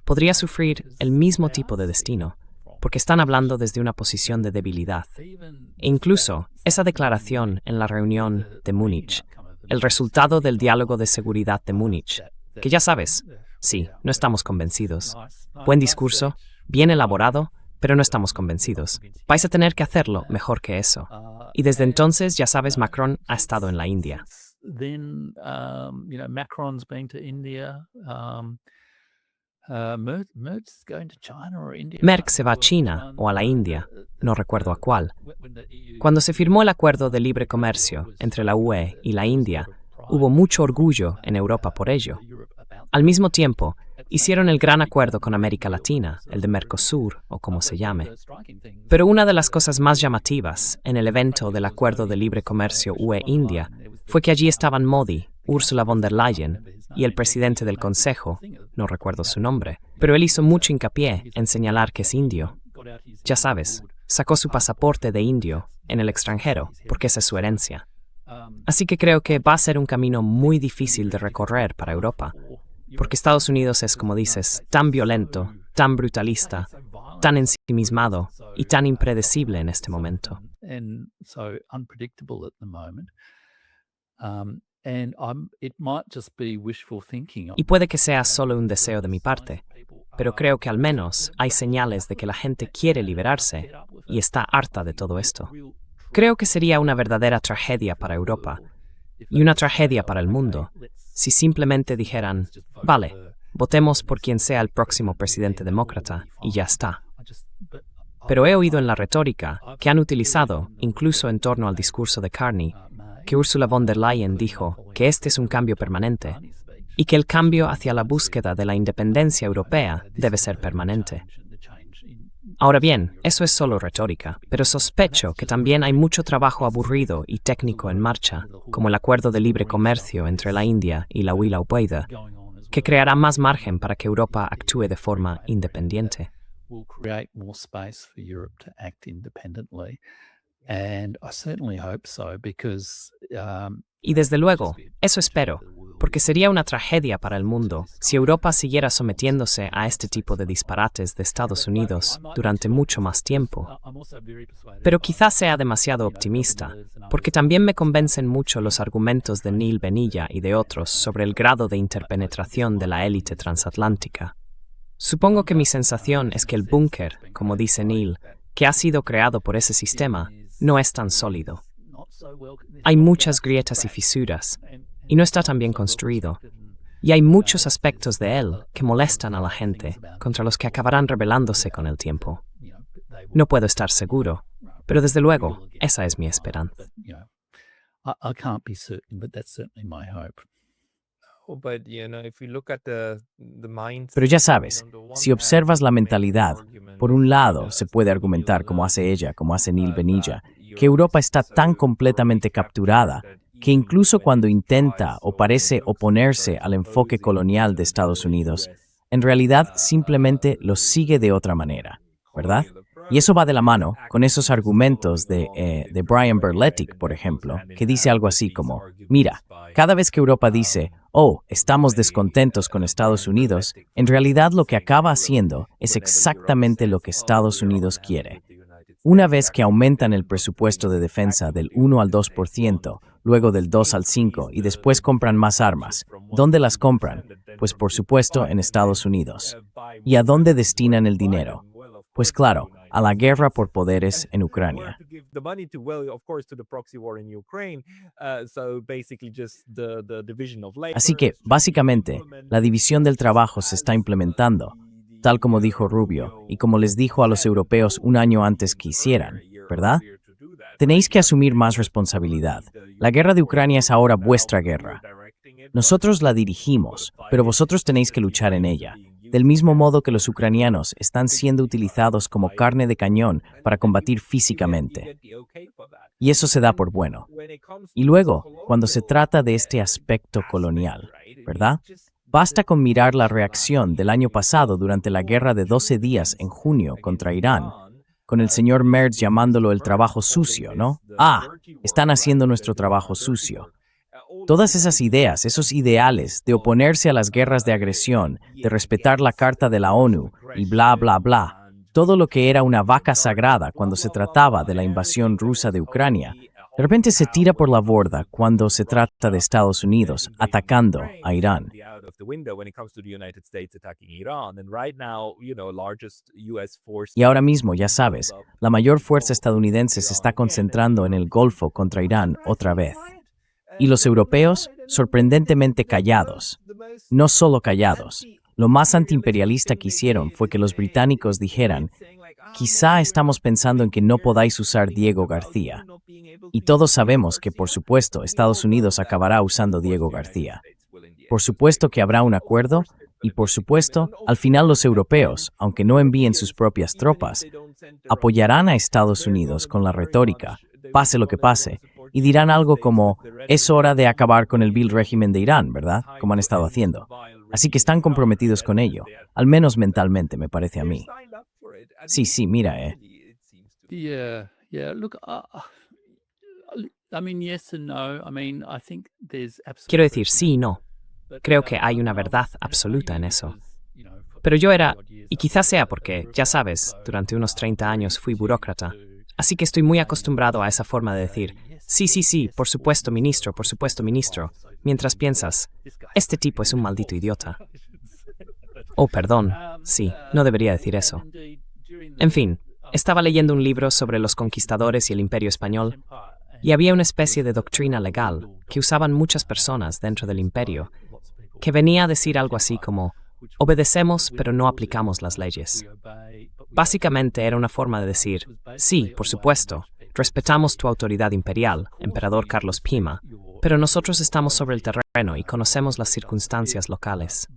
podría sufrir el mismo tipo de destino, porque están hablando desde una posición de debilidad. E incluso, esa declaración en la reunión de Múnich, el resultado del diálogo de seguridad de Múnich, que ya sabes, sí, no estamos convencidos. Buen discurso, bien elaborado, pero no estamos convencidos. Vais a tener que hacerlo mejor que eso. Y desde entonces, ya sabes, Macron ha estado en la India. Then, Macron's been to India. Merz going to China or India. Merck se va a China o a la India, no recuerdo a cuál. Cuando se firmó el acuerdo de libre comercio entre la UE y la India, hubo mucho orgullo en Europa por ello. Al mismo tiempo, hicieron el gran acuerdo con América Latina, el de Mercosur, o como se llame. Pero una de las cosas más llamativas en el evento del Acuerdo de Libre Comercio UE-India fue que allí estaban Modi, Ursula von der Leyen y el presidente del Consejo, no recuerdo su nombre, pero él hizo mucho hincapié en señalar que es indio. Ya sabes, sacó su pasaporte de indio en el extranjero, porque esa es su herencia. Así que creo que va a ser un camino muy difícil de recorrer para Europa, porque Estados Unidos es, como dices, tan violento, tan brutalista, tan ensimismado y tan impredecible en este momento. And so unpredictable at the moment. And it might just be wishful thinking. Y puede que sea solo un deseo de mi parte, pero creo que al menos hay señales de que la gente quiere liberarse y está harta de todo esto. Creo que sería una verdadera tragedia para Europa y una tragedia para el mundo si simplemente dijeran, vale, votemos por quien sea el próximo presidente demócrata y ya está. Pero he oído en la retórica que han utilizado, incluso en torno al discurso de Carney, que Ursula von der Leyen dijo que este es un cambio permanente y que el cambio hacia la búsqueda de la independencia europea debe ser permanente. Ahora bien, eso es solo retórica, pero sospecho que también hay mucho trabajo aburrido y técnico en marcha, como el acuerdo de libre comercio entre la India y la Huila Ubeida, que creará más margen para que Europa actúe de forma independiente. Will create more space for Europe to act independently. And I certainly hope so, because Y desde luego, eso espero, porque sería una tragedia para el mundo si Europa siguiera sometiéndose a este tipo de disparates de Estados Unidos durante mucho más tiempo. Pero quizás sea demasiado optimista, porque también me convencen mucho los argumentos de Neil Benilla y de otros sobre el grado de interpenetración de la élite transatlántica. Supongo que mi sensación es que el búnker, como dice Neil, que ha sido creado por ese sistema, no es tan sólido. Hay muchas grietas y fisuras, y no está tan bien construido. Y hay muchos aspectos de él que molestan a la gente, contra los que acabarán rebelándose con el tiempo. No puedo estar seguro, pero desde luego, esa es mi esperanza. I can't be certain, but that's certainly my hope. Pero ya sabes, si observas la mentalidad, Por un lado, se puede argumentar, como hace ella, como hace Neil Benilla, que Europa está tan completamente capturada que incluso cuando intenta o parece oponerse al enfoque colonial de Estados Unidos, en realidad simplemente lo sigue de otra manera, ¿verdad? Y eso va de la mano con esos argumentos de Brian Berletic, por ejemplo, que dice algo así como, mira, cada vez que Europa dice, oh, estamos descontentos con Estados Unidos, en realidad lo que acaba haciendo es exactamente lo que Estados Unidos quiere. Una vez que aumentan el presupuesto de defensa del 1 al 2%, luego del 2 al 5% y después compran más armas, ¿dónde las compran? Pues por supuesto en Estados Unidos. ¿Y a dónde destinan el dinero? Pues claro, a la guerra por poderes en Ucrania. Así que, básicamente, la división del trabajo se está implementando, tal como dijo Rubio, y como les dijo a los europeos un año antes que hicieran, ¿verdad? Tenéis que asumir más responsabilidad. La guerra de Ucrania es ahora vuestra guerra. Nosotros la dirigimos, pero vosotros tenéis que luchar en ella. Del mismo modo que los ucranianos están siendo utilizados como carne de cañón para combatir físicamente. Y eso se da por bueno. Y luego, cuando se trata de este aspecto colonial, ¿verdad? Basta con mirar la reacción del año pasado durante la guerra de 12 días en junio contra Irán, con el señor Merz llamándolo el trabajo sucio, ¿no? Ah, están haciendo nuestro trabajo sucio. Todas esas ideas, esos ideales de oponerse a las guerras de agresión, de respetar la Carta de la ONU y bla, bla, bla, todo lo que era una vaca sagrada cuando se trataba de la invasión rusa de Ucrania, de repente se tira por la borda cuando se trata de Estados Unidos atacando a Irán. Y ahora mismo, ya sabes, la mayor fuerza estadounidense se está concentrando en el Golfo contra Irán otra vez. Y los europeos, sorprendentemente callados. No solo callados. Lo más antiimperialista que hicieron fue que los británicos dijeran, quizá estamos pensando en que no podáis usar Diego García. Y todos sabemos que, por supuesto, Estados Unidos acabará usando Diego García. Por supuesto que habrá un acuerdo, y por supuesto, al final los europeos, aunque no envíen sus propias tropas, apoyarán a Estados Unidos con la retórica, pase lo que pase, y dirán algo como, es hora de acabar con el vil régimen de Irán, ¿verdad? Como han estado haciendo. Así que están comprometidos con ello, al menos mentalmente, me parece a mí. Sí, mira, Yeah. Look, I mean, yes and no. I mean, I think there's Quiero decir sí y no. Creo que hay una verdad absoluta en eso. Pero yo era, y quizás sea porque, ya sabes, durante unos 30 años fui burócrata, así que estoy muy acostumbrado a esa forma de decir, sí, por supuesto, ministro, mientras piensas, este tipo es un maldito idiota. Oh, perdón, sí, no debería decir eso. En fin, estaba leyendo un libro sobre los conquistadores y el Imperio Español, y había una especie de doctrina legal que usaban muchas personas dentro del imperio, que venía a decir algo así como, obedecemos pero no aplicamos las leyes. Básicamente era una forma de decir, sí, por supuesto, respetamos tu autoridad imperial, emperador Carlos Pima, pero nosotros estamos sobre el terreno y conocemos las circunstancias locales.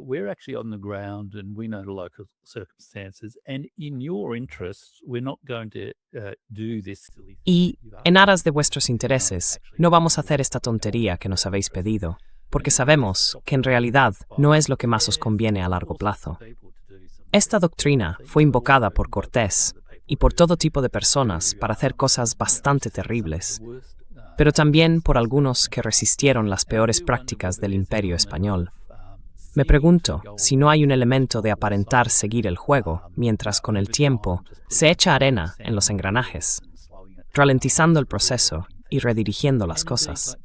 We're actually on the ground and we know the local circumstances, and in your interests, we're not going to do this. Y, en aras de vuestros intereses, no vamos a hacer esta tontería que nos habéis pedido, porque sabemos que en realidad no es lo que más os conviene a largo plazo. Esta doctrina fue invocada por Cortés y por todo tipo de personas para hacer cosas bastante terribles, pero también por algunos que resistieron las peores prácticas del Imperio Español. Me pregunto si no hay un elemento de aparentar seguir el juego, mientras con el tiempo se echa arena en los engranajes, ralentizando el proceso y redirigiendo las cosas.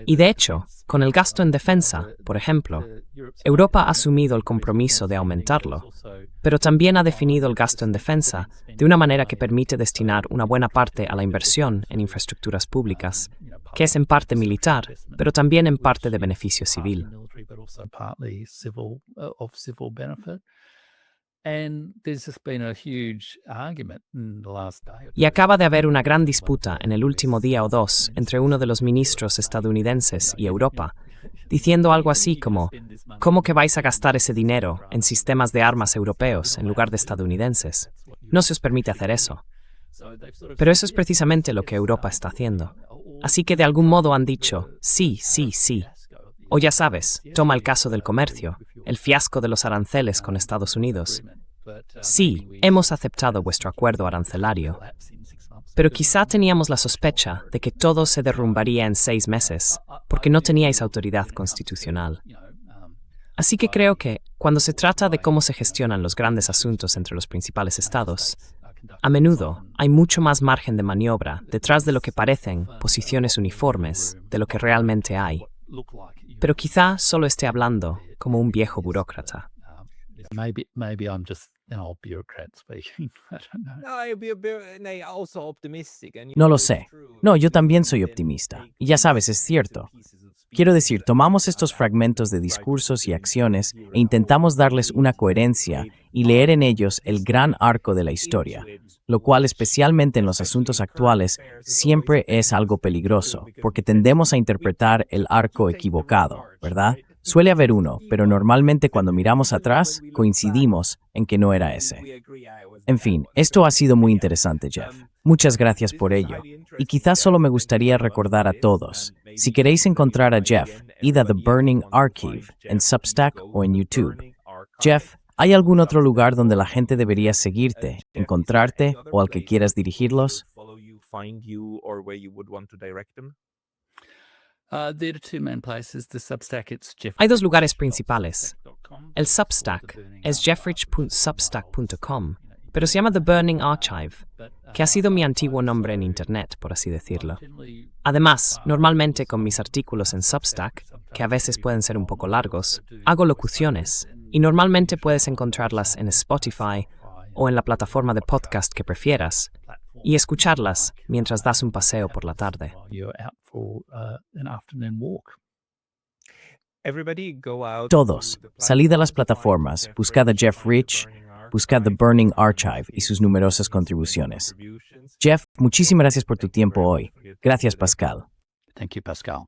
Y de hecho, con el gasto en defensa, por ejemplo, Europa ha asumido el compromiso de aumentarlo, pero también ha definido el gasto en defensa de una manera que permite destinar una buena parte a la inversión en infraestructuras públicas, que es en parte militar, pero también en parte de beneficio civil. Y acaba de haber una gran disputa en el último día o dos entre uno de los ministros estadounidenses y Europa, diciendo algo así como, ¿cómo que vais a gastar ese dinero en sistemas de armas europeos en lugar de estadounidenses? No se os permite hacer eso. Pero eso es precisamente lo que Europa está haciendo. Así que de algún modo han dicho, sí, sí, sí. O ya sabes, toma el caso del comercio, el fiasco de los aranceles con Estados Unidos. Sí, hemos aceptado vuestro acuerdo arancelario, pero quizá teníamos la sospecha de que todo se derrumbaría en 6 meses, porque no teníais autoridad constitucional. Así que creo que, cuando se trata de cómo se gestionan los grandes asuntos entre los principales estados, a menudo hay mucho más margen de maniobra detrás de lo que parecen posiciones uniformes de lo que realmente hay. Pero quizá solo esté hablando como un viejo burócrata. Maybe I'm just an old bureaucrat speaking. I don't know. No, I'd be a bit also optimistic. And, No lo sé. No, yo también soy optimista. Y ya sabes, es cierto. Quiero decir, tomamos estos fragmentos de discursos y acciones e intentamos darles una coherencia y leer en ellos el gran arco de la historia, lo cual, especialmente en los asuntos actuales, siempre es algo peligroso, porque tendemos a interpretar el arco equivocado, ¿verdad? Suele haber uno, pero normalmente cuando miramos atrás, coincidimos en que no era ese. En fin, esto ha sido muy interesante, Jeff. Muchas gracias por ello. Y quizás solo me gustaría recordar a todos, si queréis encontrar a Jeff, id a The Burning Archive en Substack o en YouTube. Jeff, ¿hay algún otro lugar donde la gente debería seguirte, encontrarte o al que quieras dirigirlos? There are two main places. The Substack, it's Jeff. Hay 2 lugares principales. El Substack es jeffrich.substack.com, pero se llama The Burning Archive, que ha sido mi antiguo nombre en Internet, por así decirlo. Además, normalmente con mis artículos en Substack, que a veces pueden ser un poco largos, hago locuciones, y normalmente puedes encontrarlas en Spotify o en la plataforma de podcast que prefieras, y escucharlas mientras das un paseo por la tarde. You're out for an afternoon walk. Todos, salid a las plataformas, buscad a Jeff Rich, buscad The Burning Archive y sus numerosas contribuciones. Jeff, muchísimas gracias por tu tiempo hoy. Gracias, Pascal. Thank you, Pascal.